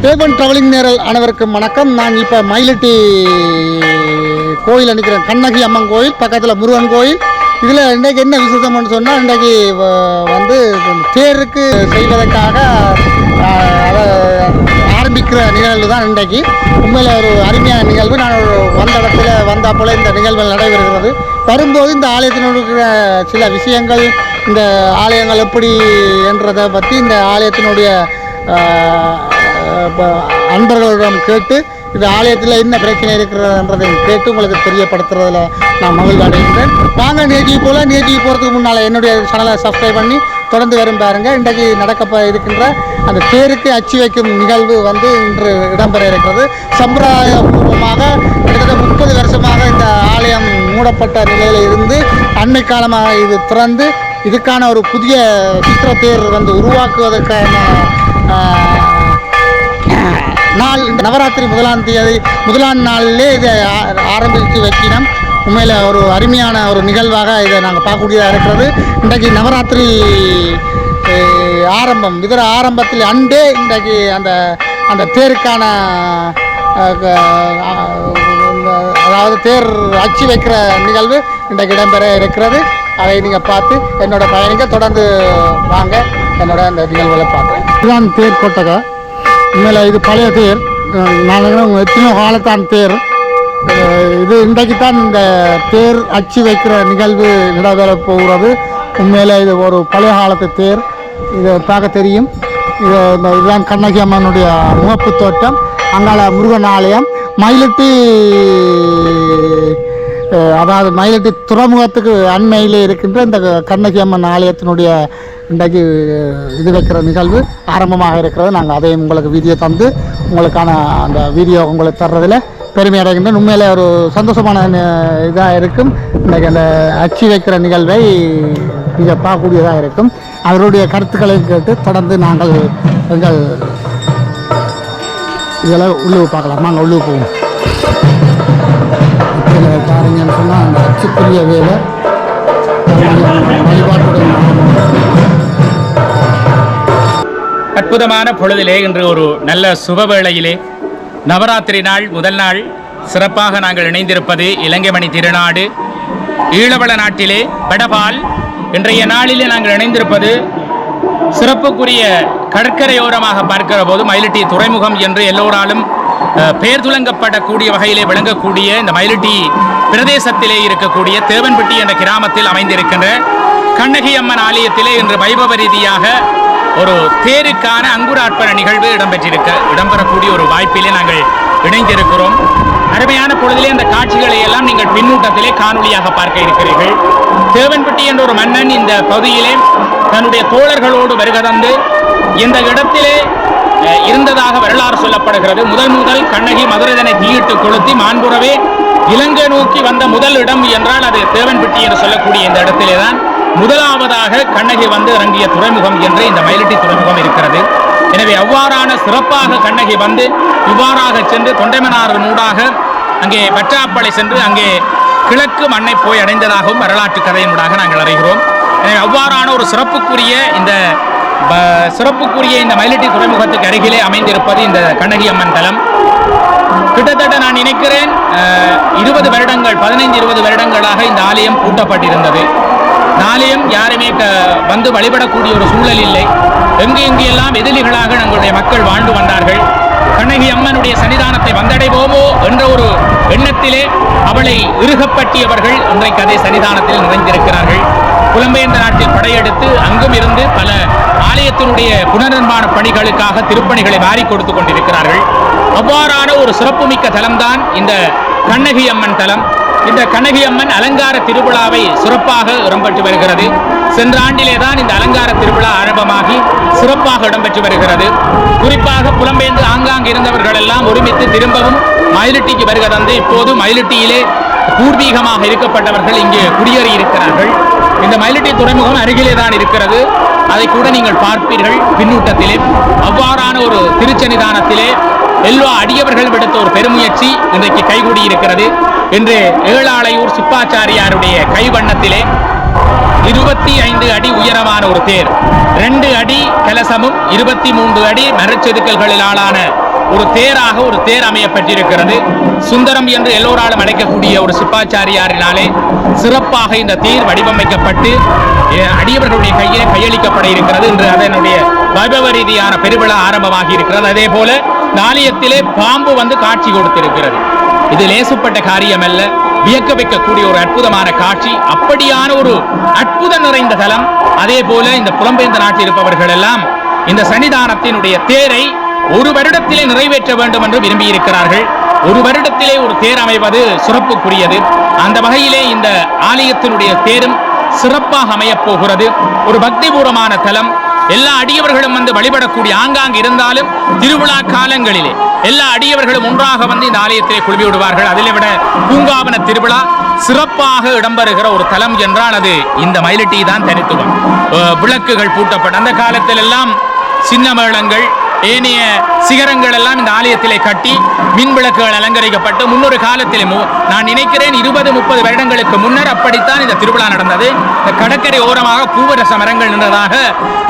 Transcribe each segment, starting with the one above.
தேவன் டிராவலிங் நேரல் அனைவருக்கும் வணக்கம். நான் இப்போ மயிலட்டி கோயில் நிற்கிறேன். கண்ணகி அம்மன் கோயில் பக்கத்தில் முருகன் கோயில். இதில் இன்றைக்கு என்ன விசேஷம்னு சொன்னால், இன்றைக்கு வந்து தேருக்கு செய்வதற்காக ஆரம்பிக்கிற நிகழ்வு தான் இன்றைக்கு. உண்மையில் ஒரு அருமையான நிகழ்வு. நான் வந்த இடத்துல வந்தா போல் இந்த நிகழ்வு நடைபெறுகிறது. வரும்போது இந்த ஆலயத்தில் இருக்கிற சில விஷயங்கள், இந்த ஆலயங்கள் எப்படி என்றதை பற்றி இந்த ஆலயத்தினுடைய அன்பர்களிடம் கேட்டு இந்த ஆலயத்தில் என்ன பிரச்சனை இருக்கிறதுன்றதை கேட்டு உங்களுக்கு தெரியப்படுத்துறதுல நான் மகிழ்ச்சி அடைகின்றேன். வாங்க நேஜி போல் நேஜி போகிறதுக்கு முன்னால் என்னுடைய சேனலை சப்ஸ்கிரைப் பண்ணி தொடர்ந்து வரும் பாருங்கள். இன்றைக்கு நடக்க இருக்கின்ற அந்த தேருக்கு அச்சு வைக்கும் நிகழ்வு வந்து இன்று இடம்பெற இருக்கிறது. சம்பிரதாயபூர்வமாக கிட்டத்தட்ட 30 வருஷமாக இந்த ஆலயம் மூடப்பட்ட நிலையில் இருந்து அண்மை காலமாக இது திறந்து இதுக்கான ஒரு புதிய சித்திர தேர் வந்து உருவாக்குவதற்கான நாள் நவராத்திரி முதலாம் நாளிலே இதை ஆரம்பித்து வைக்கணும். உண்மையில் ஒரு அருமையான ஒரு நிகழ்வாக இதை நாங்கள் பார்க்கக்கூடியதாக இருக்கிறது. இன்றைக்கு நவராத்திரி ஆரம்பம். இதர ஆரம்பத்தில் அண்டே இன்றைக்கு அந்த தேருக்கான அதாவது தேர் அச்சு வைக்கிற நிகழ்வு இன்றைக்கு இடம்பெற இருக்கிறது. அதை நீங்கள் பார்த்து என்னோட பயணிக்க தொடர்ந்து வாங்க. என்னோட அந்த நிகழ்வுகளை பார்க்குறேன். இதுதான் தேர் கொட்டகை. உண்மையில் இது பழைய தேர். நான் எத்தனையோ காலத்தான் தேர் இது. இன்றைக்கு தான் இந்த தேர் அச்சு வைக்கிற நிகழ்வு நடைபெற போகிறது. உண்மையில் இது ஒரு பழைய காலத்து தேர். இதை பார்க்க தெரியும். இதுதான் கண்ணகி அம்மனுடைய முகப்பு தோட்டம். அங்கால முருகன் ஆலயம். மயிலட்டி அதாவது மயிலட்டி துறைமுகத்துக்கு அண்மையில் இருக்கின்ற இந்த கண்ணகி அம்மன் ஆலயத்தினுடைய இன்றைக்கு இது வைக்கிற நிகழ்வு ஆரம்பமாக இருக்கிறது. நாங்கள் அதையும் உங்களுக்கு வீடியோ தந்து உங்களுக்கான அந்த வீடியோ உங்களுக்கு தர்றதில் பெருமை அடைகின்றேன். உண்மையில் ஒரு சந்தோஷமான இதாக இருக்கும். இன்றைக்கு அந்த அச்சு வைக்கிற நிகழ்வை நீங்கள் பார்க்கக்கூடியதாக இருக்கும். அவருடைய கருத்துக்களை கேட்டு தொடர்ந்து நாங்கள் எங்கள் இதெல்லாம் உள்ளுக்கு பார்க்கலாம். நாங்கள் உள்ளுக்கு போவோம். பாருங்கன்னு சொன்னால் அந்த அச்சுக்குரிய வேலை வழிபாட்டுடன் அற்புதமான பொழுதிலே இன்று ஒரு நல்ல சுபவேளையிலே நவராத்திரி நாள் முதல் நாள் சிறப்பாக நாங்கள் இணைந்திருப்பது இலங்கைமணி திருநாடு ஈழவள நாட்டிலே வடபால். இன்றைய நாளிலே நாங்கள் இணைந்திருப்பது சிறப்புக்குரிய கடற்கரையோரமாக பார்க்கிற போது மயிலட்டி துறைமுகம் என்று எல்லோராலும் பெயர் துலங்கப்படக்கூடிய வகையிலே விளங்கக்கூடிய இந்த மயிலட்டி பிரதேசத்திலே இருக்கக்கூடிய தேவன்பட்டி என்ற கிராமத்தில் அமைந்திருக்கின்ற கண்ணகி அம்மன் ஆலயத்திலே இன்று வைபவ ரீதியாக ஒரு தேருக்கான அங்குரார்ப்பண நிகழ்வு இடம்பெறக்கூடிய ஒரு வாய்ப்பிலே நாங்கள் இணைந்திருக்கிறோம். அருமையான பொழுதிலே அந்த காட்சிகளை எல்லாம் நீங்கள் பின்னூட்டத்திலே காணொலியாக பார்க்க இருக்கிறீர்கள். தேவன்பட்டி என்ற ஒரு மன்னன் இந்த பகுதியிலே தன்னுடைய தோழர்களோடு வருகை தந்து இந்த இடத்திலே இருந்ததாக வரலாறு சொல்லப்படுகிறது. முதல் கண்ணகி மதுரைதனை தீயிட்டு கொளுத்தி மாண்புறவே இலங்கை நோக்கி வந்த முதல் இடம் என்றால் அது தேவன்பட்டி என்று சொல்லக்கூடிய இந்த இடத்திலே தான் முதலாவதாக கண்ணகி வந்து இறங்கிய துறைமுகம் என்று இந்த மயிலட்டி துறைமுகம் இருக்கிறது. எனவே அவ்வாறான சிறப்பாக கண்ணகி வந்து இவ்வாறாக சென்று தொண்டைமனார் ஊடாக அங்கே வற்றாப்பளை சென்று அங்கே கிழக்கு மண்ணை போய் அடைந்ததாகவும் வரலாற்று கதையினூடாக நாங்கள் அறிகிறோம். எனவே அவ்வாறான ஒரு சிறப்புக்குரிய இந்த மயிலட்டி துறைமுகத்துக்கு அருகிலே அமைந்திருப்பது இந்த கண்ணகி அம்மன் தலம். கிட்டத்தட்ட நான் நினைக்கிறேன் 15-20 வருடங்களாக இந்த ஆலயம் பூட்டப்பட்டிருந்தது. ஆலயம் யாருமே வந்து வழிபடக்கூடிய ஒரு சூழல் இல்லை. எங்கெல்லாம் எதிரிகளாக நம்முடைய மக்கள் வாழ்ந்து வந்தார்கள். கண்ணகி அம்மனுடைய சன்னிதானத்தை வந்தடைவோமோ என்ற ஒரு எண்ணத்திலே அவளை இறுகப்பட்டியவர்கள் இன்றைக்கு அதே சன்னிதானத்தில் நிறைந்திருக்கிறார்கள். புலம்பெயர்ந்த நாட்டில் படையெடுத்து அங்கும் இருந்து பல ஆலயத்தினுடைய புனர்நிர்மாண பணிகளுக்காக திருப்பணிகளை வாரி கொடுத்து கொண்டிருக்கிறார்கள். அவ்வாறான ஒரு சிறப்புமிக்க தலம்தான் இந்த கண்ணகி அம்மன் தலம். இந்த கண்ணகி அம்மன் அலங்கார திருவிழாவை சிறப்பாக இடம்பெற்று வருகிறது. சென்ற ஆண்டிலே தான் இந்த அலங்கார திருவிழா ஆரம்பமாகி சிறப்பாக இடம்பெற்று வருகிறது. குறிப்பாக புலம்பெயர்ந்து ஆங்காங்கு இருந்தவர்கள் எல்லாம் ஒருமித்து திரும்பவும் மயிலட்டிக்கு வருகை தந்து இப்போது மயிலட்டியிலே பூர்வீகமாக இருக்கப்பட்டவர்கள் இங்கே குடியேறி இருக்கிறார்கள். இந்த மயிலட்டி துறைமுகம் அருகிலே தான் இருக்கிறது. அதை கூட நீங்கள் பார்ப்பீர்கள் பின்னூட்டத்திலே. அவ்வாறான ஒரு திருச்சன்னிதானத்திலே எல்லா அடியவர்கள் விடுத்த ஒரு பெருமுயற்சி இன்றைக்கு கைகூடி இருக்கிறது. இன்று ஏழாளையூர் சிப்பாச்சாரியாருடைய கைவண்ணத்திலே 25 அடி உயரமான ஒரு தேர், 2 அடி கலசமும் 23 அடி மரச்செதுக்கல்களிலான ஒரு தேராக ஒரு தேர் அமையப்பட்டிருக்கிறது. சுந்தரம் என்று எல்லோராலும் அழைக்கக்கூடிய ஒரு சிப்பாச்சாரியாரினாலே சிறப்பாக இந்த தேர் வடிவமைக்கப்பட்டு அடியவர்களுடைய கையிலே கையளிக்கப்பட இருக்கிறது. என்று அதனுடைய வைபவ ரீதியான பெருவிழா ஆரம்பமாகி இருக்கிறது. அதே போல ஆலயத்திலே பாம்பு வந்து காட்சி கொடுத்திருக்கிறது. இது லேசுப்பட்ட காரியம் அல்ல, வியக்க வைக்கக்கூடிய ஒரு அற்புதமான காட்சி. அப்படியான ஒரு அற்புதம் நிறைந்த தலம். அதே போல இந்த புலம்பெயர்ந்த நாட்டில் இருப்பவர்கள் எல்லாம் இந்த சன்னிதானத்தினுடைய தேரை ஒரு வருடத்திலே நிறைவேற்ற வேண்டும் என்று விரும்பி இருக்கிறார்கள். ஒரு வருடத்திலே ஒரு தேர் அமைவது சிறப்புக்குரியது. அந்த வகையிலே இந்த ஆலயத்தினுடைய தேரும் சிறப்பாக அமையப் போகிறது. ஒரு பக்திபூர்வமான தலம். எல்லா அடியவர்களும் வந்து வழிபடக்கூடிய ஆங்காங்கு இருந்தாலும் திருவிழா காலங்களிலே எல்லா அடியவர்களும் ஒன்றாக வந்து இந்த ஆலயத்திலே குழுமி விடுவார்கள். அதிலே விட பூங்காவன திருவிழா சிறப்பாக இடம்பெறுகிற ஒரு தலம் என்றால் அது இந்த மயிலட்டி தான் தனித்துவம். விளக்குகள் பூட்டப்பட்ட அந்த காலத்தில் எல்லாம் சின்ன மேளங்கள் ஏனைய சிகரங்கள் எல்லாம் இந்த ஆலயத்திலே கட்டி மின் விளக்குகள் அலங்கரிக்கப்பட்டு முன்னொரு காலத்திலே நான் நினைக்கிறேன் 20-30 வருடங்களுக்கு முன்னர் அப்படித்தான் இந்த திருவிழா நடந்தது. இந்த கடற்கரை ஓரமாக பூவரச மரங்கள் நின்றதாக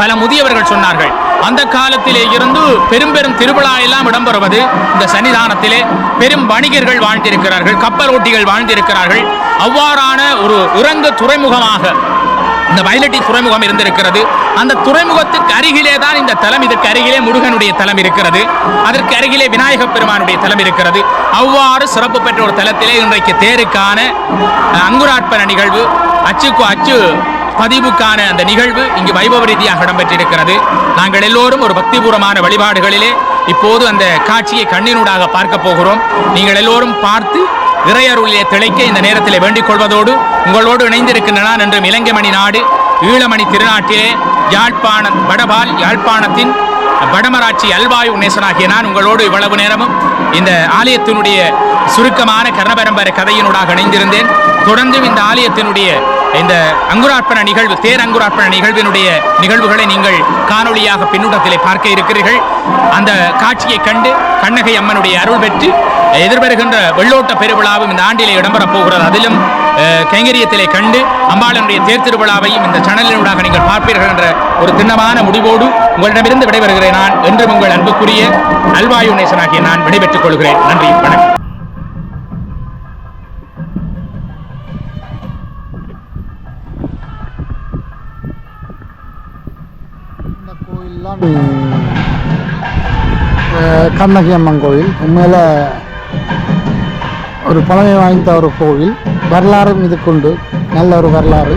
பல முதியவர்கள் சொன்னார்கள். அந்த காலத்திலே இருந்து பெரும் பெரும் திருவிழா எல்லாம் இடம்பெறுவது இந்த சன்னிதானத்திலே. பெரும் வணிகர்கள் வாழ்ந்திருக்கிறார்கள், கப்பல் ஓட்டிகள் வாழ்ந்திருக்கிறார்கள். அவ்வாறான ஒரு இறங்கு துறைமுகமாக இந்த மயிலட்டி துறைமுகம் இருந்திருக்கிறது. அந்த துறைமுகத்துக்கு அருகிலே தான் இந்த தலம். இதற்கு அருகிலே முருகனுடைய தலம் இருக்கிறது. அதற்கு அருகிலே விநாயகப் பெருமானுடைய தலம் இருக்கிறது. அவ்வாறு சிறப்பு பெற்ற ஒரு தலத்திலே இன்றைக்கு தேருக்கான அங்குரார்ப்பண நிகழ்வு, அச்சுக்கு அச்சு பதிவுக்கான அந்த நிகழ்வு இங்கு வைபவ ரீதியாக இடம்பெற்றிருக்கிறது. நாங்கள் எல்லோரும் ஒரு பக்திபூர்வமான வழிபாடுகளிலே இப்போது அந்த காட்சியை கண்ணினூடாக பார்க்க போகிறோம். நீங்கள் எல்லோரும் பார்த்து இறையருளிலே திளைக்க இந்த நேரத்தில் வேண்டிக் கொள்வதோடு உங்களோடு இணைந்திருக்கின்றன என்றும் இலங்கைமணி நாடு ஈழமணி திருநாட்டிலே யாழ்ப்பாணத்தின் வடமராட்சி அல்வாயு உன்னேசனாகிய நான் உங்களோடு இவ்வளவு நேரமும் இந்த ஆலயத்தினுடைய சுருக்கமான கர்ணபரம்பரை கதையினூடாக இணைந்திருந்தேன். தொடர்ந்தும் இந்த ஆலயத்தினுடைய இந்த அங்குரார்ப்பண நிகழ்வு, தேர் அங்குரார்ப்பண நிகழ்வினுடைய நிகழ்வுகளை நீங்கள் காணொலியாக பின்னூட்டத்திலே பார்க்க இருக்கிறீர்கள். அந்த காட்சியை கண்டு கண்ணகை அம்மனுடைய அருள் பெற்று எதிர்வருகின்ற வெள்ளோட்ட பெருவிழாவும் இந்த ஆண்டிலே இடம்பெறப் போகிறது. அதிலும் கைங்கரியத்திலே கண்டு அம்பாளனுடைய தேர் திருவிழாவையும் இந்த சேனலினூடாக நீங்கள் பார்ப்பீர்கள் என்ற ஒரு திண்ணமான முடிவோடு உங்களிடமிருந்து விடைபெறுகிறேன். நான் என்றும் உங்கள் அன்புக்குரிய அல்வாயு நேசனாகிய நான் விடைபெற்றுக் கொள்கிறேன். நன்றி, வணக்கம். இந்த கோயிலெலாம் கண்ணகி அம்மன் கோயில் உண்மையில் ஒரு பழமை வாய்ந்த ஒரு கோவில். வரலாறும் இதுக்குண்டு, நல்ல ஒரு வரலாறு.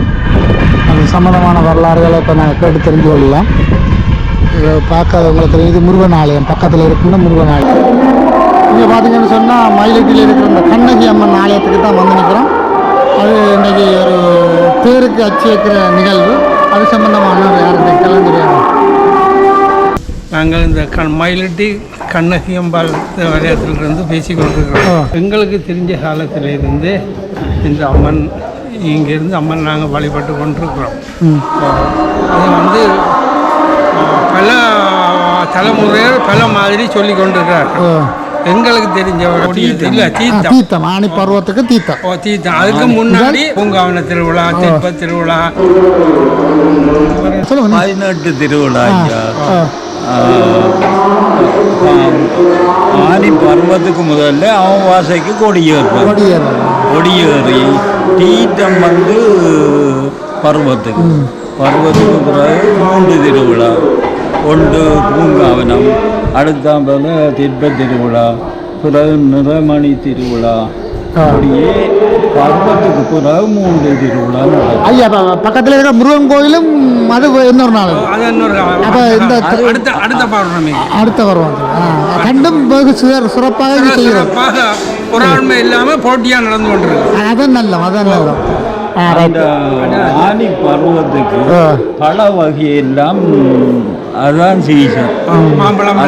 அது சம்மந்தமான வரலாறுகளை இப்போ நான் கேட்டு தெரிஞ்சு கொள்ளலாம். இதை பார்க்காதவங்களுக்கு தெரியும். இது முருகன் ஆலயம் பக்கத்தில் இருக்குன்னு முருகன் ஆலயம். இங்கே பார்த்தீங்கன்னு சொன்னால் மயிலட்டியில் இருக்கிற இந்த கண்ணகி அம்மன் ஆலயத்துக்கு தான் வந்து நிற்கிறோம். அது இன்றைக்கி ஒரு தேருக்கு அச்சு வைக்கிற நிகழ்வு. அது சம்பந்தமான யாருடைய கலந்துரையாடல். நாங்கள் இந்த மயிலட்டி கண்ணகி அம்பாள் வலயத்திலிருந்து பேசிக்கொண்டிருக்கிறோம். எங்களுக்கு தெரிஞ்ச காலத்திலிருந்து இந்த அம்மன் இங்கேருந்து அம்மன் நாங்கள் வழிபட்டு கொண்டிருக்கிறோம். அது பல தலைமுறைகள் பல மாதிரி சொல்லி கொண்டிருக்கிறார்கள். எங்களுக்கு தெரிஞ்ச தீர்த்தம் ஆணி பருவத்துக்கு தீர்த்தம். தீர்த்தம் அதுக்கு முன்னாடி பூங்காவன திருவிழா, தெப்ப திருவிழா, 18 திருவிழா, ஆனி பருவத்துக்கு முதல்ல அமாவாசைக்கு கொடியேறி தீர்த்தம் பருவத்துக்கு பிறகு 3 திருவிழா. ஒன்று பூங்காவனம், அடுத்தாம்பல தெப்ப திருவிழா, பிறகு நிறமணி திருவிழா. அப்படியே பருவத்துக்கு பிறகு 3 திருவிழா நடக்கும். ஐயா பக்கத்தில் இருக்கிற முருகன் கோயிலும் அது இன்னொரு நாள். அப்போ இந்த அடுத்த வருவாங்க. கண்டும் சிறப்பாக பொறாண்மை இல்லாமல் போட்டியாக நடந்து கொண்டிருக்கு. அதான் நல்ல ஆனி பருவத்துக்கு பல வகையெல்லாம் அதுதான் சீசன். மாம்பழம்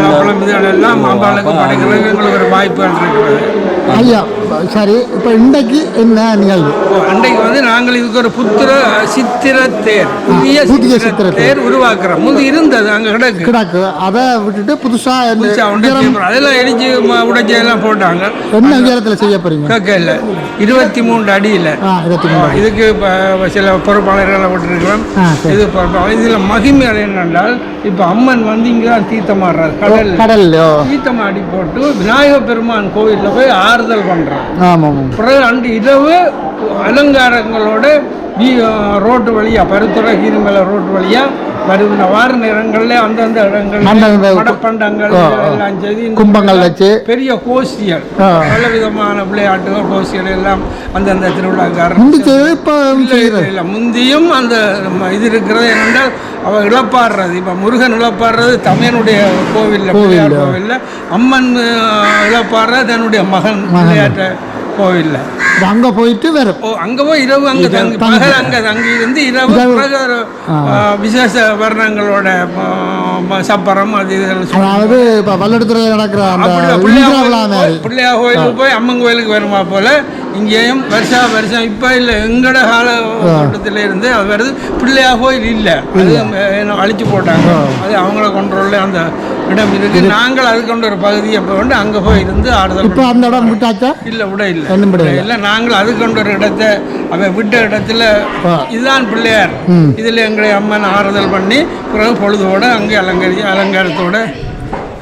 இதெல்லாம் மாம்பழத்துக்கு படைக்கிறதுக்கு எங்களுக்கு ஒரு வாய்ப்புகள் இருக்கிறது. ஐயா சரி இப்போ இன்றைக்கு என்ன நிகழ்வு? அன்றைக்கு வந்து நாங்கள் இதுக்கு ஒரு சித்திர தேர், புதிய சித்திர தேர் உருவாக்குறோம். முந்தி இருந்தது அங்கே கிடக்கு, அதை விட்டுட்டு புதுசாக அதெல்லாம் எரிஞ்சு உடைச்சி எல்லாம் போட்டாங்க. என்ன உயரத்தில் செய்ய போறீங்க? இல்லை 23 அடியில். இதுக்கு சில பொறுப்பாளர்களை விட்டுருக்கிறோம். இது இதில் மகிமை என்னென்றால் இப்போ அம்மன் வந்து இங்கே தான் தீர்த்தமாடுறாரு, கடல் தீர்த்தமாடி போட்டு விநாயகர் பெருமான் கோவிலில் போய் ஆறுதல் பண்ணுறான். பிறகு அன்று இரவு அலங்காரங்களோட ரோட்டு வழியா பருத்துறை கீரிமலை ரோட்டு வழியா வருகிற வார நேரங்கள்ல அந்தந்த இடங்கள் மடப்பண்டங்கள் எல்லாம் செய்து கும்பங்கள் வச்சு பெரிய கோஷ்டிகள், பல விதமான விளையாட்டுகள் கோஷ்டிகள் எல்லாம் அந்தந்த திருவிழாக்காரன் முந்தியும் அந்த இது இருக்கிறது. என்னென்றால் அவ இழப்பாடுறது, இப்போ முருகன் இழப்பாடுறது தமையனுடைய கோவிலில், அம்மன் இழப்பாடுறது தன்னுடைய மகன் விளையாட்ட கோவிலில். அங்கே போயிட்டு வேற அங்கே போய் இரவு அங்கே தங்கி பகல் அங்கே தங்கி இருந்து இரவு விசேஷ வர்ணங்களோட சப்பரம் அது அதாவது இப்போ பல்லடத்துறையில் நடக்கிற பிள்ளையா கோயிலுக்கு போய் அம்மன் கோயிலுக்கு வருமா போல இங்கேயும் வருஷம் இப்போ இல்லை எங்கட காலகட்டத்தில் இருந்து அது வருது. பிள்ளையா கோயில் இல்லை, அது அழிச்சு போட்டாங்க. அது அவங்கள கொண்டோல அந்த இடம் இருக்கு. நாங்கள் அது கொண்ட ஒரு பகுதியை போய் அங்கே போய் இருந்து ஆடுதல். இப்போ அந்த இடம் விட்டாச்சா? இல்லை விட இல்லை நாங்கள் அது கொண்ட ஒரு இடத்தை அவன் விட்ட இடத்துல இதுதான் பிள்ளையார், இதில் எங்களை அம்மன் ஆறுதல் பண்ணி பிறகு பொழுதோட அங்கே அலங்காரத்தோட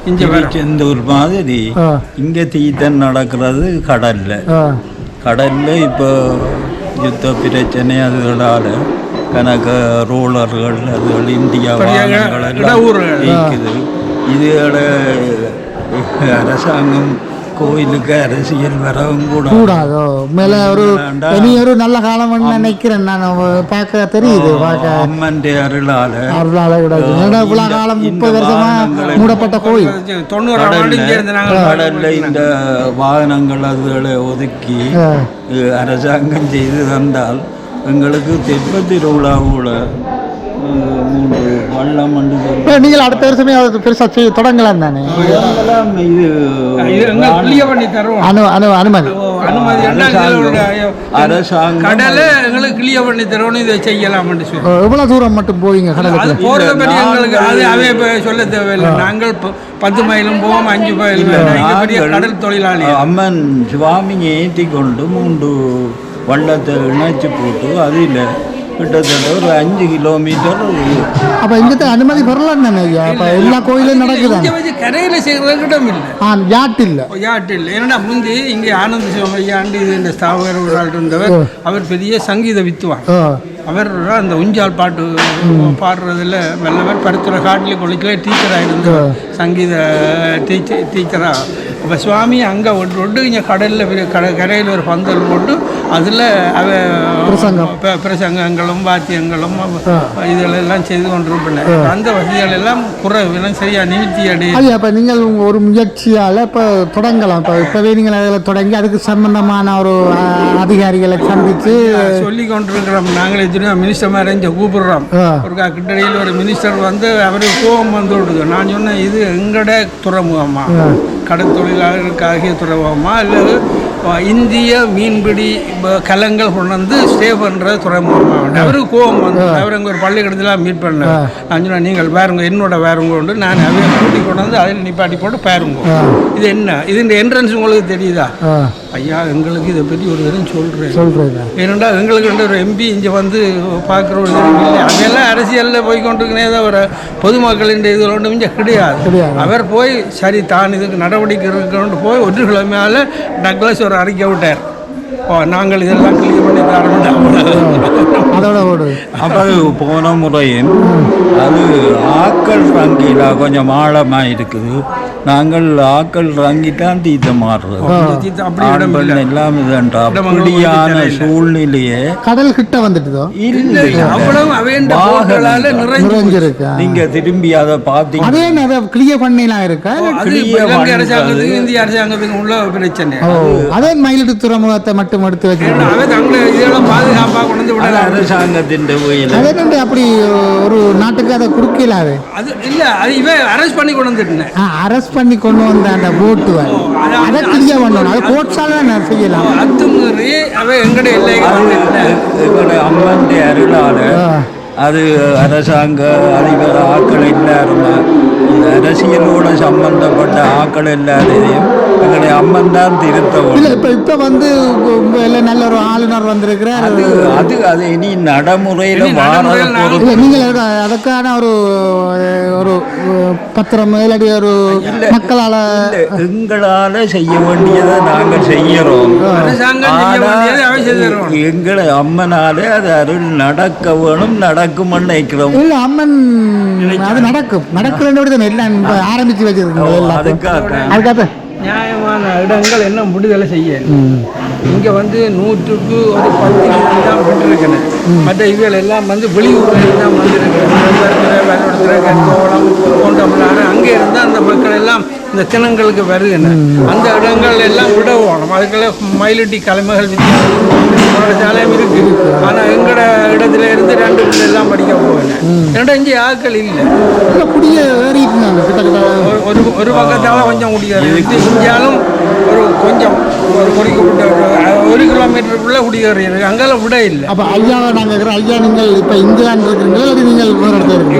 இங்கே இந்த ஒரு மாதிரி இங்கே தீர்த்தம் நடக்கிறது கடல்ல இப்போ யுத்த பிரச்சனை அதுகளால் கணக்கு ரோலர்கள் அதுகள் இந்தியா இருக்குது. இதுகள அரசாங்கம் கோயிலுக்கு அரசியல் வரவும் கூடாதோ மேலே ஒரு நல்ல காலம் நினைக்கிறேன். நான் பார்க்க தெரியுது, அம்மன் அருளால காலம் 30 வருஷமா மூடப்பட்ட கோயில். கடல்ல இந்த வாகனங்கள் அதுகளை ஒதுக்கி அரசாங்கம் செய்து தந்தால் எங்களுக்கு தெப்ப திருவிழா கூட 3 வள்ளம் நீங்கள் அடுத்த வருஷமே பெருசா தொடங்கலாம் தானே? அனுமதி கடலை எங்களுக்கு கிளியர் பண்ணி தரணும், இதை செய்யலாம். எவ்வளவு தூரம் மட்டும் போவீங்க கடலுக்கு? போறத பற்றி எங்களுக்கு அவே சொல்ல தேவையில்லை. நாங்கள் 10 மைலும் போவோம், 5 மைலும். கடல் தொழிலாளி அம்மன் சுவாமியை ஏற்றி கொண்டு 3 வள்ளத்தை இணைச்சு போட்டு அதில் கிட்டத்தட்ட ஒரு 5 கிலோமீட்டர். அப்போ இங்கே அனுமதி வரலாம் தானே? அப்போ எல்லா கோயிலும் நடக்குது. கரையில் செய்கிறதுக்கு இடம் இல்லை, யாட்டு இல்லை. ஏன்னா முந்தி இங்கே ஆனந்த சிவமையாண்டு இது இந்த ஸ்தாபகர் ஒரு ஆள் இருந்தவர். அவர் பெரிய சங்கீத வித்துவான். அவர் அந்த ஊஞ்சால் பாட்டு பாடுறதுல வல்லவர். பருத்துறை காட்டில் கொள்ளைக்கிலே டீச்சராக இருந்தவர், சங்கீத டீச்சராக. அப்போ சுவாமி அங்கே ஒட்டு இங்கே கடலில் கரையில் ஒரு பந்தல் போட்டு அதில் பிரசங்கங்களும் வாத்தியங்களும் இதெல்லாம் செய்து கொண்டிருப்பேன். அந்த வசதிகள் எல்லாம் குறைவு சரியா நிவர்த்தி அடையும். அப்போ நீங்கள் ஒரு முயற்சியால் இப்போ தொடங்கலாம். இப்போவே நீங்கள் அதில் தொடங்கி அதுக்கு சம்பந்தமான ஒரு அதிகாரிகளை சந்தித்து சொல்லி கொண்டிருக்கிறோம். நாங்களே மினிஸ்டர் மாதிரி இங்கே கூப்பிடுறோம். ஒரு கிட்டடியில் ஒரு மினிஸ்டர் வந்து அவருக்கு கோபம் வந்து விடுது. நான் சொன்னேன், இது எங்கட துறைமுகமா, கடற்தொழிலாளர்களுக்காகிய துறைமுகமா அல்லது இந்திய மீன்பிடி கலங்கள் கொண்டு வந்து ஸ்டே பண்ணுற துறைமுகமா? அவருக்கு கோபம் வந்து அவர் அங்கே ஒரு பள்ளிக்கூடத்தில் மீட் பண்ண. நான் சொன்னேன், நீங்கள் பாருங்க என்னோட வேறுங்க உண்டு, நான் அவையை கூட்டி கொண்டு வந்து அதில் நிப்பாட்டி போட்டு பாருங்க. இது என்ன, இது இந்த என்ட்ரன்ஸ் உங்களுக்கு தெரியுதா? ஐயா எங்களுக்கு இதை பற்றி ஒரு தரம் சொல்கிறேன். ஏனென்றால் எங்களுக்கு ஒரு எம்பி இங்கே வந்து பார்க்குற ஒரு தரம் இல்லை. அவையெல்லாம் அரசியலில் போய் கொண்டிருக்கனே தான் ஒரு பொதுமக்களின் இதில் ஒன்றும் இங்கே கிடையாது. அவர் போய் சரி தான் இதுக்கு நடவடிக்கை இருக்கணும்னு போய் 1 கிலோமீட்டர் டக்ளஸ் ஒரு அறிக்கை விட்டார். நாங்கள் இதெல்லாம் கிளியர் பண்ணி அதோட அப்போ போன முறையும் அது ஆக்கள் ரங்கில கொஞ்சம் ஆழமாக இருக்குது. நாங்கள் ஆக்கள் ரங்கி தான் தீர்த்த மாறுறது எல்லாம் இதுன்றா அப்படியான சூழ்நிலையே கடல் கிட்ட வந்துட்டுதோ நிறைஞ்சிருக்கு. நீங்க திரும்பி அதை பார்த்தீங்க அதே கிளியர் பண்ணிலாம் இருக்கா? அரசாங்கத்துக்கு இந்திய அரசாங்கத்துக்கு உள்ள பிரச்சனை. அதே மயிலிட்டு துறைமுகத்தை மட்டும் எடுத்து வச்சு பாதுகாப்பாக கொண்டு அரசாங்கத்தின் அப்படி ஒரு நாட்டுக்கு உங்களுக்கு அதை கொடுக்கலாது. அது இல்லை, அது இவன் அரெஸ்ட் பண்ணி கொண்டு வந்துட்டேன். அரெஸ்ட் பண்ணி கொண்டு வந்த அந்த போட்டு அதை கிளியர் பண்ணணும். அது கோட்ஸால நான் செய்யலாம். அத்துமீறி அவன் எங்கடைய எல்லைகள் எங்களுடைய அம்மன் அருளால் அது அரசாங்க அதிபர் ஆக்கள் எல்லாருமே அரசியலோட சம்பந்தப்பட்ட ஆக்கள் எல்லாரையும் எங்களுடைய அம்மன் தான் திருத்தவும். இல்லை இப்போ வந்து நல்ல ஒரு ஆளுநர் வந்திருக்கிறார். அது இனி நடைமுறையில் இல்லை நீங்கள் அதுக்கான ஒரு பத்திரம் இல்லாட்டி ஒரு மக்களால் எங்களால் செய்ய வேண்டியதை நாங்கள் செய்கிறோம். எங்களை அம்மனாலே அது அருள் நடக்க வேணும், நடக்கும்னு நினைக்கிறோம். இல்லை அம்மன் அது நடக்கிறோட எல்லாம் ஆரம்பித்து வச்சிருக்கோம். அதுக்காக நியாயமான இடங்கள் என்ன விடுதலை செய்ய இங்கே வந்து 100க்கு ஒரு 10 தான் விட்டுருக்கேன். மற்ற இவர்கள் எல்லாம் வந்து வெளியூரில் தான் வந்துருக்கேன். கோவளம் கொண்டமலாறு அங்கே இருந்தால் அந்த மக்கள் எல்லாம் இந்த தினங்களுக்கு வருதுன்னு அந்த இடங்கள் எல்லாம் விட போகணும். அதுக்கெல்லாம் மயிலட்டி கலைமகள் வித்தியாசம் இருக்குது. ஆனால் எங்களோட இடத்துல இருந்து 2 பிள்ளை எல்லாம் படிக்க போவேன். 2-5 ஆட்கள் இல்லை. ஒரு பக்கத்தால் கொஞ்சம் குடிக்காரு இந்தியாலும் கொஞ்சம் ஒரு குடிக்கப்பட்ட 1 கிலோமீட்டருக்குள்ளே குடிக்காரு அங்கெல்லாம் விட இல்லை. அப்போ ஐயாவை நாங்கள் ஐயா நீங்கள் இப்போ இந்தியாவில் இருக்கிறீங்களா நீங்கள்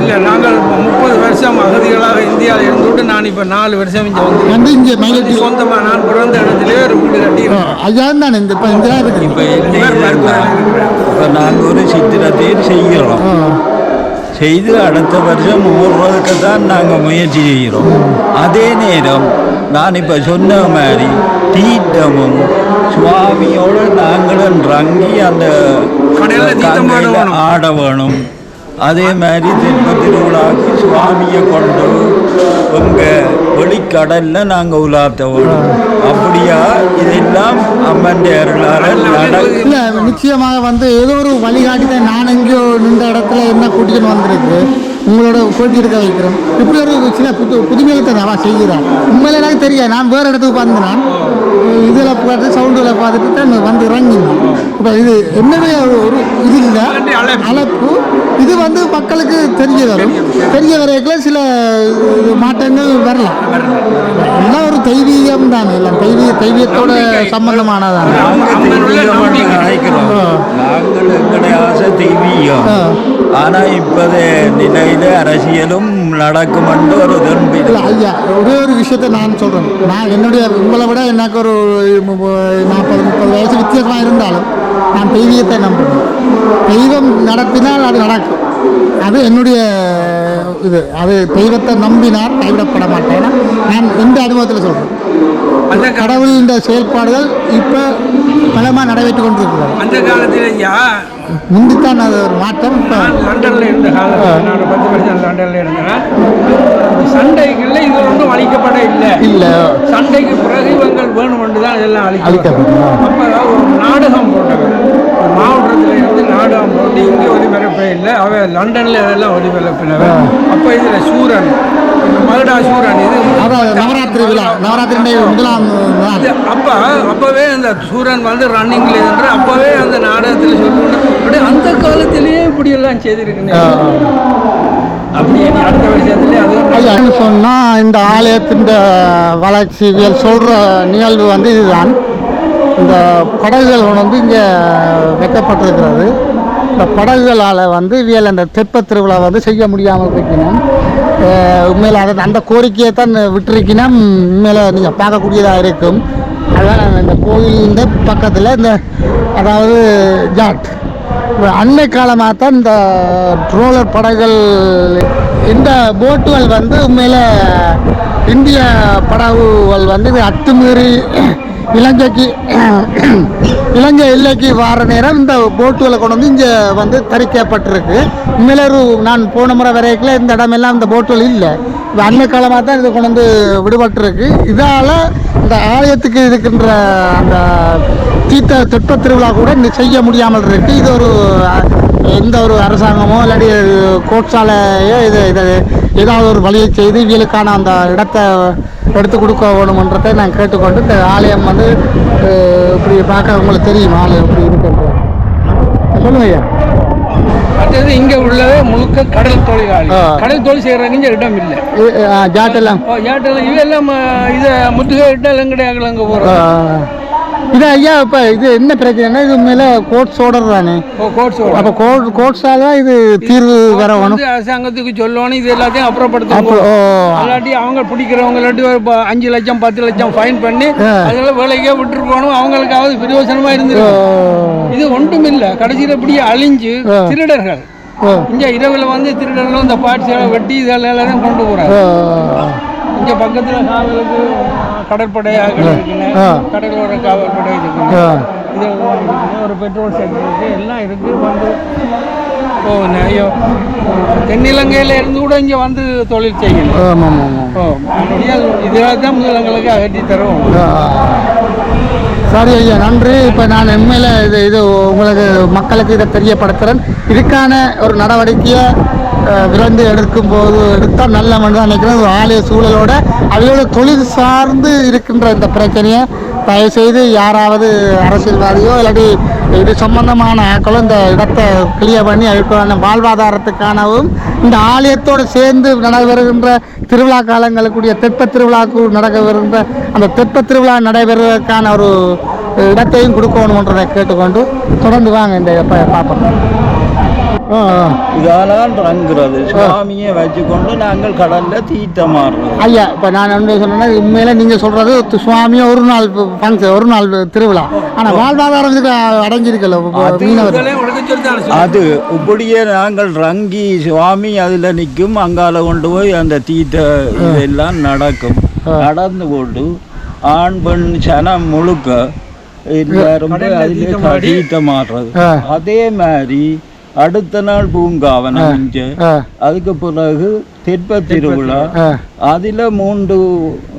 இல்லை, நாங்கள் 30 வருஷம் அகதிகளாக இந்தியாவில் இருந்துவிட்டு நான் இப்போ 4 வருஷம் இங்கே வந்து இங்கே மயிலட்டி சொந்தமாக நான் பிறந்த இடத்துலேயே ஒரு வீடு கட்டிடுறோம். ஐயா தானே இந்த இப்போ இந்தியா இருக்கு. இப்போ நாங்கள் ஒரு சித்திரத்தையும் செய்கிறோம். செய்து அடுத்த வருஷம் ஓடுறதுக்கு தான் நாங்கள் முயற்சி செய்கிறோம். அதே நேரம் நான் இப்போ சொன்ன மாதிரி தீட்டமும் சுவாமியோடு நாங்களும் ரங்கி அந்த ஆட வேணும். அதே மாதிரி தெற்கு திருவிழாவுக்கு சுவாமியை கொண்டு உங்கள் வெளிக்கடலில் நாங்கள் உலாத்த வேணும். அப்படியா இதெல்லாம் அம்மன் அருளால் நிச்சயமாக வந்து ஏதோ ஒரு வழிகாட்டி நான் எங்கேயோ நின்ற இடத்துல என்ன கூட்டிகிட்டு வந்திருக்கு உங்களோட போட்டி எடுக்க வைக்கிறோம். இப்படி ஒரு சில புதுமைகளை நான் செய்கிறேன். உண்மையில எனக்கு தெரியாது. நான் வேறு இடத்துக்கு வந்து நான் இதில் பார்த்து சவுண்டில் பார்த்துட்டு தான் வந்து இறங்கினேன். இப்போ இது என்னுடைய ஒரு இது இல்லை அழைப்பு. இது வந்து மக்களுக்கு தெரிய வரும். தெரிய வரைக்கும் சில மாற்றங்கள் வரலாம். எல்லாம் ஒரு தெய்வீகம் தானே, எல்லாம் தெய்வீகத்தோட சம்பந்தமானதான். நினைக்கிறோம் நாங்கள் எங்களுடைய ஆசை தெய்வீகம். ஆனால் இப்போது நிலையில் அரசியலும் நடக்கும் என்று ஒரு திரும்பி இல்லை ஐயா. ஒரே ஒரு விஷயத்தை நான் சொல்கிறேன். நான் என்னுடைய உங்களை விட எனக்கு ஒரு 40-30 வயசு வித்தியாசமாக இருந்தாலும் நான் தெய்வீகத்தை நம்புகிறேன். தெய்வம் நடத்தினால் அது நடக்கும். அது என்னுடைய இது. அது தெய்வத்தை நம்பினார் கைவிடப்பட மாட்டேன். நான் எந்த அனுபவத்தில் சொல்கிறேன். அந்த கடவுளின் செயல்பாடுகள் இப்போ பலமாக நடைபெற்று கொண்டிருக்கிறது. அந்த காலத்தில் முந்தித்தான் அது ஒரு மாற்றம். இப்போ லண்டனில் இருந்த காலத்தில் நான் 10 வருஷம் லண்டனில் இருந்தேன். சண்டைகளில் இது ஒன்றும் அழிக்கப்பட இல்லை. சண்டைக்கு பிறகு இவங்கள் வேணுமென்று தான் இதெல்லாம் அழிக்கப்படும். அப்போ ஒரு நாடகம் போட்டவர் மாவட்டத்தில் இருந்து நாடகம் போட்டு இங்கே ஒலிபரப்பே இல்லை. அவன் லண்டனில் இதெல்லாம் ஒலிபரப்பினவர். அப்போ இதில் சூரன் மகுடா சூரன் இது நவராத்திரி விழா, நவராத்திரி முதலாம் அப்போவே அந்த சூரன் வந்து ரன்னிங்கில் என்று அப்போவே அந்த நாடகத்தில் சொல்லணும். அப்படி அந்த காலத்திலேயே இப்படியெல்லாம் செய்திருக்குங்க. அப்படியே அடுத்த வருஷத்துலேயே அது சொன்னால் இந்த ஆலயத்தின் வளர்ச்சிகள் சொல்கிற நிகழ்வு வந்து இதுதான். இந்த படகுகள் வந்து இங்கே வைக்கப்பட்டிருக்கிறது. இந்த படகுகளால் வந்து இவியல் அந்த தெப்பத் திருவிழா வந்து செய்ய முடியாமல் இருக்கணும். உண்மையில் அதை அந்த கோரிக்கையை தான் விட்டுருக்கணும். உண்மையில் நீங்கள் பார்க்கக்கூடியதாக இருக்கும். அதான் இந்த கோயிலின் பக்கத்தில் இந்த அதாவது ஜாட் அன்னை காலமாக தான் இந்த ட்ரோலர் படகுகள் இந்த போட்டுகள் வந்து உண்மையில் இந்திய படகுகள் வந்து இது அத்துமீறி இலங்கை எல்லைக்கு வர நேரம் இந்த போட்டுகளை கொண்டு வந்து இங்கே வந்து தரிக்கப்பட்டிருக்கு. உண்மையில நான் போன முறை வரைக்கும் இந்த இடமெல்லாம் இந்த போட்டுகள் இல்லை. இப்போ அன்னை காலமாக தான் இது கொண்டு வந்து விடுபட்டிருக்கு. இதால் இந்த ஆலயத்துக்கு இருக்கின்ற அந்த தெப்பத் திருவிழா கூட செய்ய முடியாமல் இருக்குது. இது ஒரு எந்த ஒரு அரசாங்கமோ இல்லாட்டி கோட்சாலையோ இது ஏதாவது ஒரு வழியை செய்து இவங்களுக்கான அந்த இடத்தை எடுத்து கொடுக்க வேணுமன்றதை நான் கேட்டுக்கொண்டு இந்த ஆலயம் வந்து இப்படி பார்க்க உங்களுக்கு தெரியும் ஆலயம் இப்படி இருக்குன்றது. சொல்லுங்க ஐயா. மற்றது இங்க உள்ளவே முழுக்க கடல் தொழிலாளி. கடல் தொழில் செய்யறவங்க இடம் இல்லை. ஜாட்டெல்லாம் ஜாட்டெல்லாம் இவெல்லாம் இதை முற்றுகை இட்டால் எங்கடையாங்க அங்கே போகிறோம். இது ஐயா இப்போ இது என்ன பிரச்சனைனா இது மேலே கோர்ட்ஸ் ஆர்டர் தானே. கோர்ட்ஸ் அப்போ கோர்ட்ஸால தான் இது தீர்வு வரணும். அரசாங்கத்துக்கு சொல்லணும் இது எல்லாத்தையும் அப்புறப்படுத்தணும். இல்லாட்டி அவங்க பிடிக்கிறவங்க இல்லாட்டி 5 லட்சம் 10 லட்சம் ஃபைன் பண்ணி அதெல்லாம் வேலைக்கே விட்டுட்டு போகணும். அவங்களுக்காவது பிரயோசனமா இருந்துடும். இது ஒன்றும் இல்லை. கடைசியில் இப்படியே அழிஞ்சு திருடர்கள் இங்க இரவுல வந்து திருடர்கள் இந்த பாட்சிகளை வெட்டி இதெல்லாம் எல்லாத்தையும் கொண்டு போறாங்க. இங்க பக்கத்துல காவலுக்கு கடற்படையாக இருக்குன்னு, கடலோர காவல்படை இருக்குன்னு, இதெல்லாம் இருக்குன்னு, ஒரு பெட்ரோல் செட் இருக்கு, எல்லாம் இருக்கு. வந்து ஐயோ தென்னிலங்கையில இருந்து கூட இங்க வந்து தொழில் செய்யணும். இதெல்லாம் தான் முதலங்களுக்கு அகற்றி தரும். சரி ஐயா, நன்றி. இப்போ நான் உண்மையில் இது உங்களுக்கு மக்களுக்கு இதை தெரியப்படுத்துகிறேன். இதுக்கான ஒரு நடவடிக்கையை விரைந்து எடுத்தால் நல்ல மனிதன் நினைக்கிறேன். ஒரு ஆலய சூழலோட அவங்களோட தொழில் சார்ந்து இருக்கின்ற இந்த பிரச்சனையை தயவுசெய்து யாராவது அரசியல்வாதியோ இல்லாட்டி இது சம்பந்தமான ஆக்களும் இந்த இடத்தை கிளியர் பண்ணி அதுக்கான வாழ்வாதாரத்துக்கானவும் இந்த ஆலயத்தோடு சேர்ந்து நடைபெறுகின்ற திருவிழா காலங்களுக்குரிய தெப்ப திருவிழாக்கு நடக்கவிருந்த அந்த தெப்ப திருவிழா நடைபெறுவதற்கான ஒரு இடத்தையும் கொடுக்கணுன்றதை கேட்டுக்கொண்டு தொடர்ந்து வாங்க இந்த பார்ப்போம். இதெல்லாம் ரங்குறது சுவாமியை வச்சுக்கொண்டு நாங்கள் கடல்ல தீர்த்தமாடுறோம். ஐயா இப்போ நான் என்ன சொன்னேன்னா உண்மையில நீங்கள் சொல்றது சுவாமியை ஒரு நாள் ஃபங்க்ஷன், ஒரு நாள் திருவிழா, ஆனால் வாழ்வாதாரத்துக்கு அடைஞ்சிருக்கல அது இப்படியே நாங்கள் ரங்கி சுவாமி அதில் நிற்கும். அங்கால கொண்டு போய் அந்த தீர்த்த இதெல்லாம் நடக்கும். நடந்து கொண்டு ஆண் பெண் சனம் முழுக்க எல்லாரும் அதில் தீர்த்தமாடுறது. அதே மாதிரி அடுத்த நாள் பூங்காவனம் இங்கே, அதுக்கு பிறகு தெப்ப திருவிழா, அதில் 3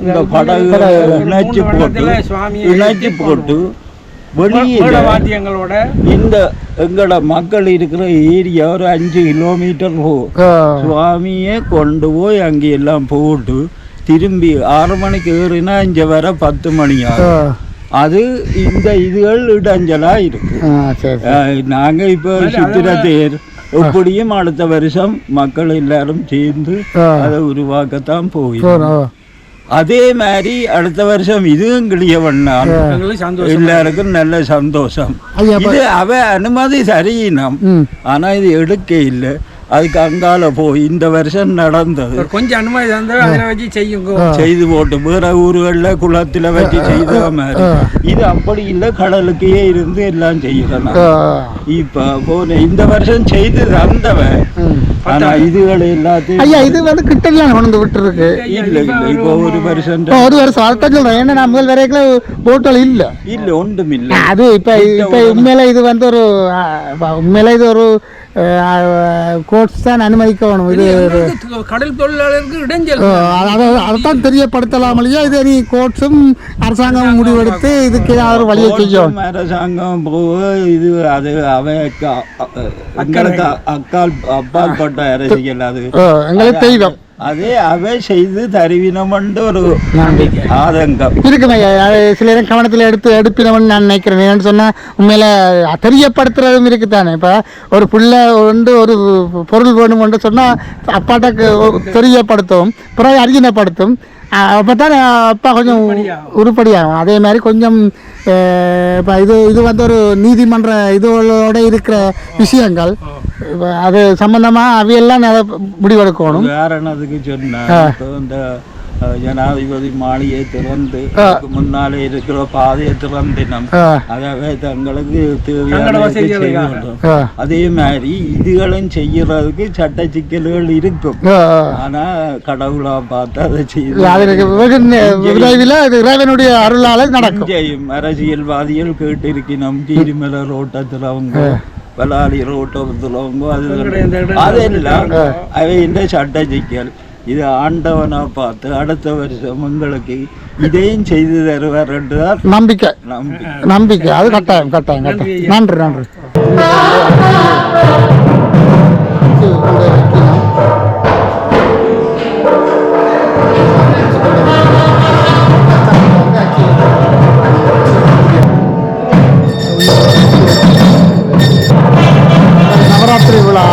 இந்த படகு இணைச்சி போட்டு வெளியில் இந்த எங்களோட மக்கள் இருக்கிற ஏரியா ஒரு 5 கிலோமீட்டர் சுவாமியை கொண்டு போய் அங்கே எல்லாம் போட்டு திரும்பி 6 மணிக்கு ஏறினா இங்கே வர 10 மணி ஆகும். அது இந்த இதுகள் இடைஞ்சலா இருக்கு. நாங்க இப்போ சித்திர தேர் எப்படியும் அடுத்த வருஷம் மக்கள் எல்லாரும் சேர்ந்து அதை உருவாக்கத்தான் போயிடும். அதே மாதிரி அடுத்த வருஷம் இதுவும் கிளியவண்ணால் எல்லாருக்கும் நல்ல சந்தோஷம். இது அவ அனுமதி சரியினம், ஆனா இது எடுக்க இல்லை. அதுக்கு அங்கால போய் இந்த வருஷம் நடந்தது கொஞ்சம் அனுமதி செய்து போட்டு வேற ஊர்களில் குளத்துல வச்சு செய்த மாதிரி இது அப்படி இல்லை. கடலுக்கே இருந்து எல்லாம் செய்யறேன். இப்ப போன இந்த வருஷம் செய்து தந்தவன், ஆனா இதுகளை எல்லாத்தையும் ஐயா இது வந்து கிட்டலாம் கொண்டு விட்டு இருக்கு. இல்ல இல்ல இப்போ ஒரு வருஷம் அர்த்தம் சொல்றேன். ஏன்னா முதல் வரைக்கும் போட்டல் இல்ல இல்ல ஒன்றும் இல்லை. அது இப்ப உண்மையில இது வந்து ஒரு உண்மையில இது ஒரு கோர்ட்ஸ் தான் அனுமதிக்கணும். இது கடல் தொழிலாளருக்கு இடைஞ்சல், அதைத்தான் தெரியப்படுத்தலாம் இல்லையா? இது நீ கோர்ட்ஸும் அரசாங்கமும் முடிவெடுத்து இதுக்கு ஏதாவது வழியை செய்யும். அரசாங்கம் போக இது அது எங்களுக்கு அப்பால் பட்ட அரசியல், அது எங்களுக்கு தெய்வம். அதே அவை செய்து தருவினம்ன்ற ஒரு ஆதங்கம் இருக்குமே. சில நேரம் கவனத்தில் எடுப்பினவன் நான் நினைக்கிறேன். ஏன்னு சொன்னால் உண்மையில தெரியப்படுத்துறதும் இருக்குதானே. இப்போ ஒரு பிள்ளை வந்து ஒரு பொருள் வேணும்னு சொன்னால் அப்பாட்ட தெரியப்படுத்தும், பிறகு அறிமுகப்படுத்தும். அப்போ தான் அப்பா கொஞ்சம் உருப்படியாகும். அதே மாதிரி கொஞ்சம் இப்போ இது வந்து ஒரு நீதிமன்ற இதோட இருக்கிற விஷயங்கள், அது சம்பந்தமாக அவையெல்லாம் அதை முடிவெடுக்கணும். உதாரணத்துக்கு சொன்னா ஜனாதிபதி மாளிகை திறந்து முன்னாலே இருக்கிற பாதையை திறந்தினம், அதாவது தங்களுக்கு தேவையான. அதே மாதிரி இதுகளும் செய்யறதுக்கு சட்ட சிக்கல்கள் இருக்கும். ஆனா கடவுளா பார்த்து அதை செய்ய அருளால நடக்கும். அரசியல்வாதிகள் கேட்டிருக்கணும். கீரிமலை ரோட்டத்தில் அவங்க பலாலி ரோட்டத்தில் அவங்க அதெல்லாம் அவை இந்த சட்ட சிக்கல். இது ஆண்டவனா பார்த்து அடுத்த வருஷம் உங்களுக்கு இதையும் செய்து தருவார் என்றுதான் நம்பிக்கை. அது கட்டாயம் கட்டாயம் கட்டாயம். நன்றி நன்றி. நவராத்திரி விழா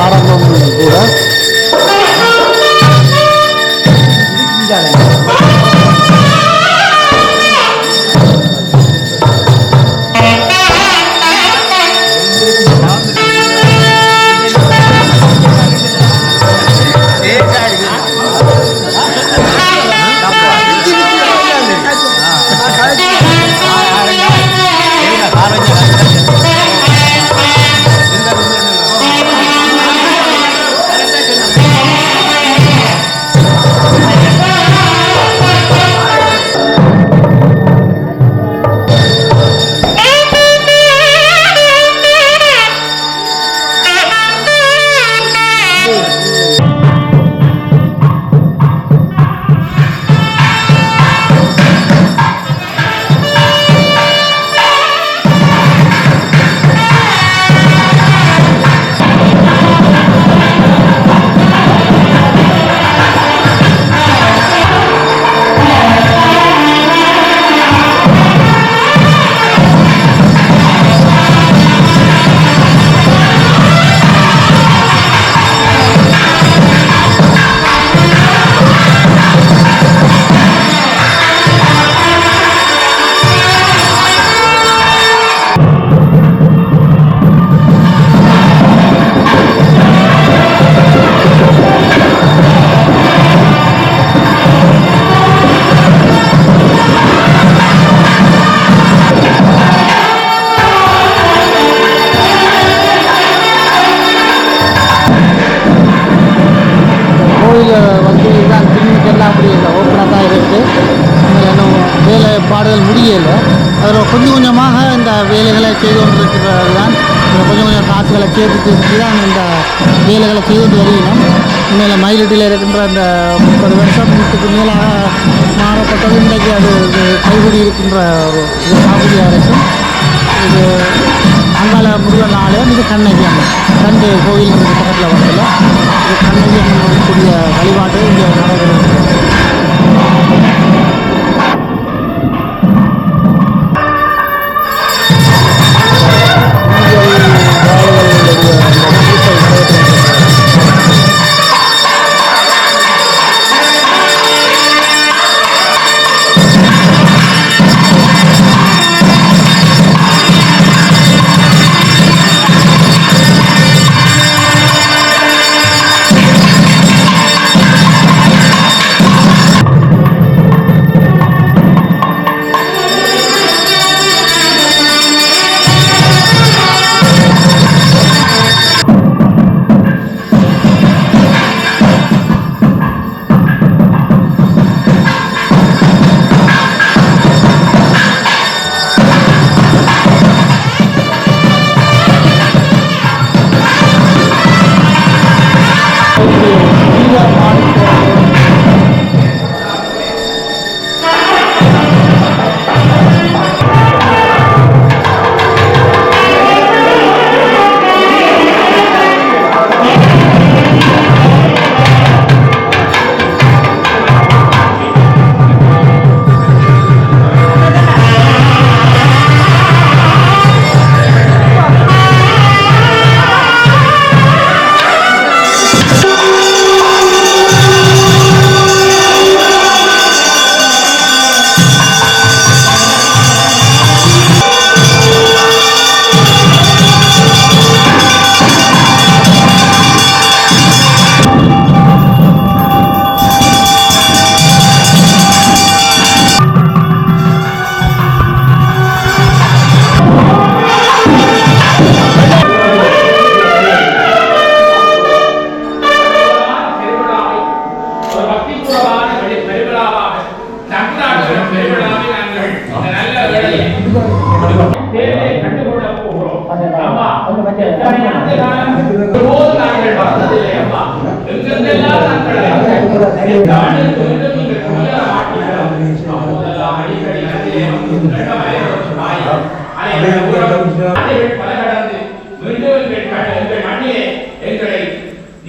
வந்து இதுதான் கிளினிக் எல்லாம் அப்படி இல்லை, ஓப்பனாக தான் இருக்குது. இன்னும் வேலைப்பாடுகள் முடியலை. அதில் கொஞ்சம் கொஞ்சமாக இந்த வேலைகளை செய்து கொண்டிருக்கிறது தான். கொஞ்சம் கொஞ்சம் காசுகளை சேர்த்து தான் இந்த வேலைகளை செய்து கொண்டு வருகிறோம். உண்மையில் மயிலட்டியில் இருக்கின்ற அந்த 30 வருஷத்துக்கு மேலாக மாறப்பட்டது இன்றைக்கு அது கைகூடி இருக்கின்ற ஒரு சாகுடியாக இருக்கும். இது அங்காள முருகன் ஆலயம், இது கண்ணகி அம்மன் 2 கோயில் பக்கத்தில் வரல. இது கண்ணகி அம்மனுக்குரிய வழிபாடு இங்கே நடைபெறுகிறது.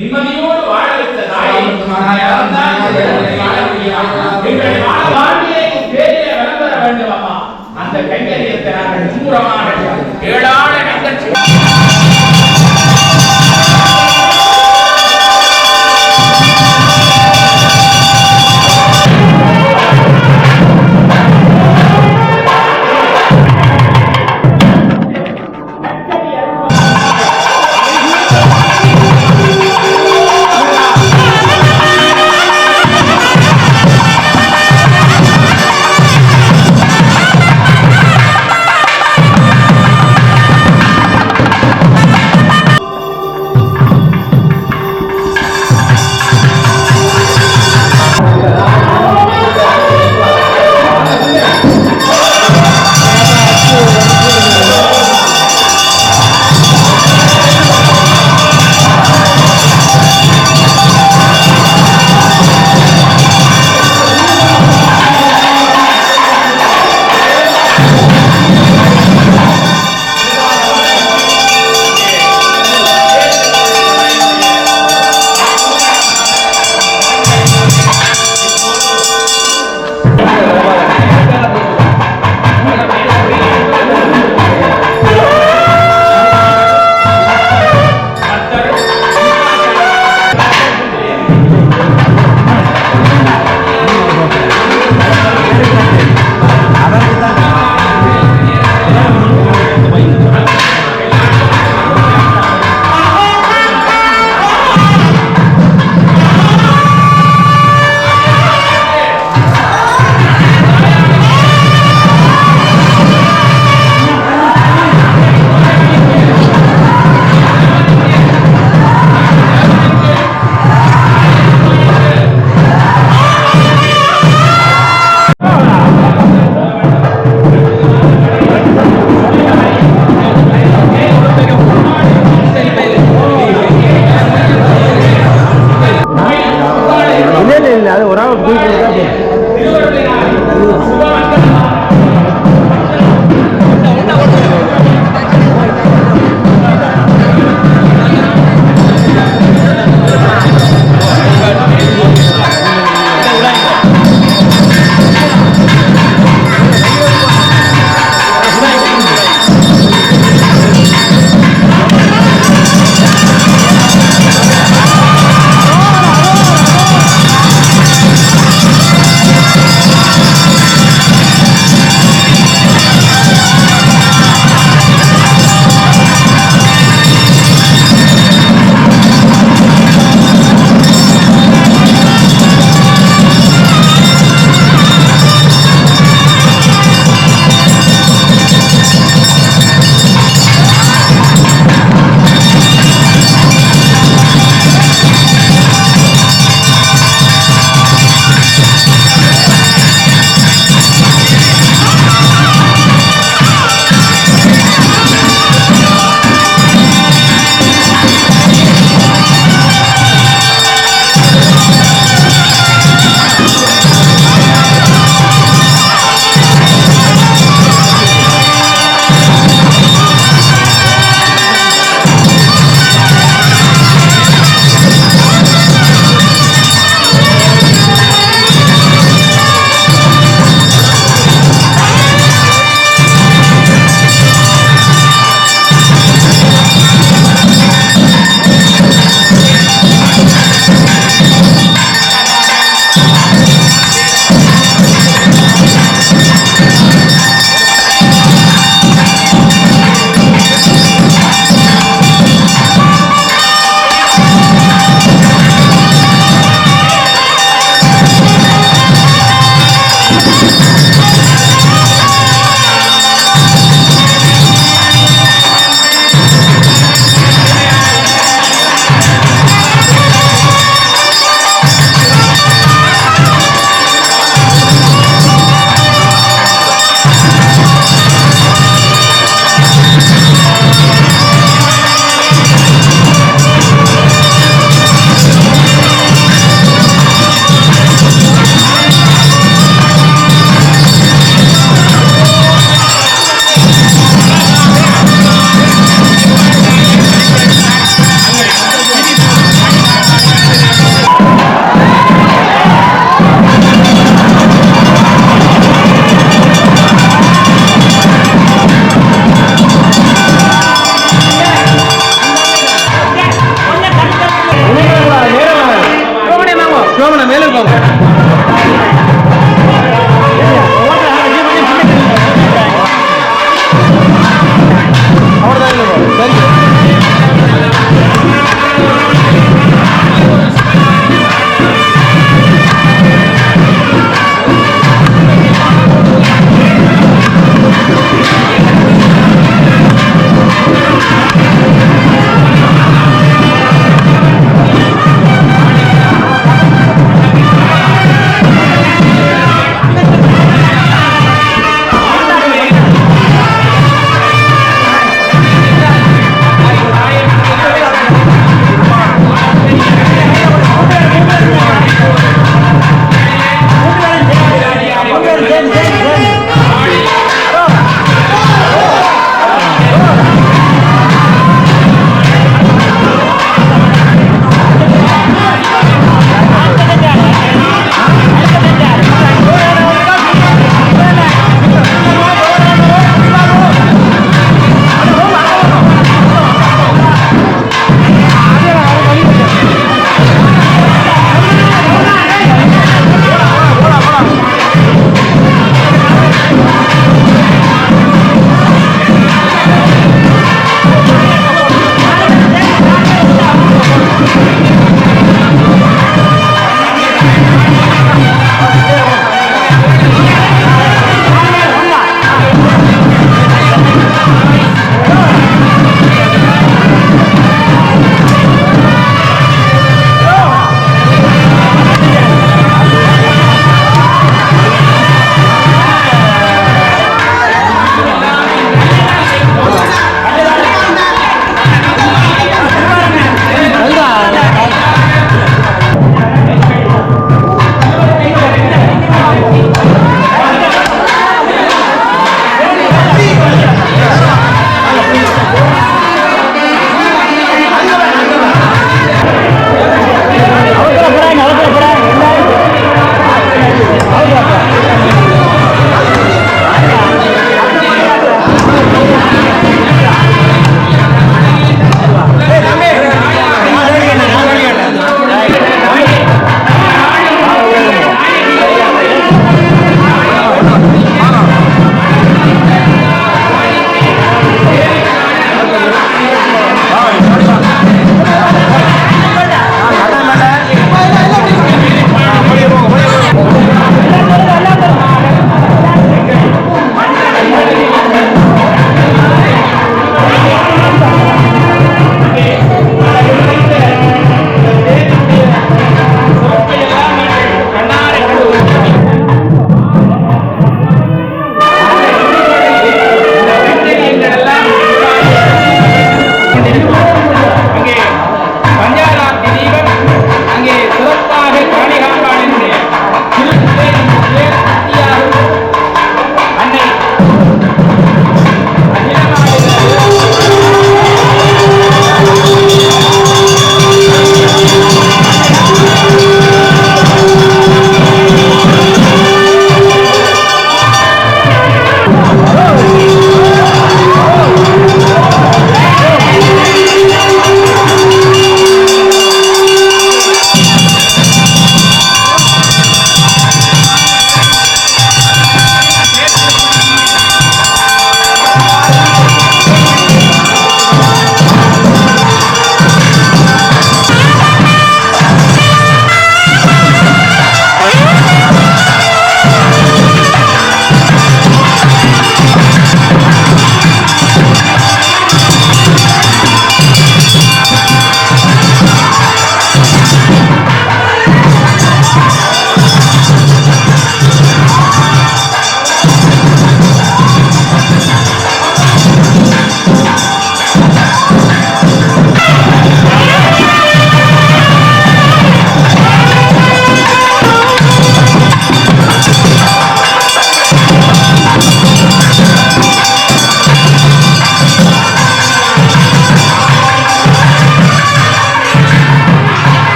நிம்மதியோடு வாழ வைத்த தாயை விளம்பர வேண்டும் அம்மா. அந்த கைங்கரியத்தை நாங்கள் தூரமாக ஏழான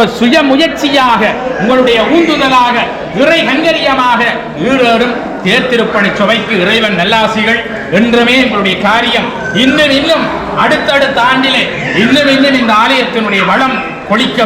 சுய முயற்சியாக உங்களுடைய ஊந்துதலாக இறை கங்கரியமாக ஈடேறும் தேர்திருப்பணி சுவைக்கு இறைவன் நல்லாசிகள். என்றுமே உங்களுடைய காரியம் இன்னும் அடுத்தடுத்த ஆண்டிலே இன்னும் இந்த ஆலயத்தினுடைய வளம் கொளிக்க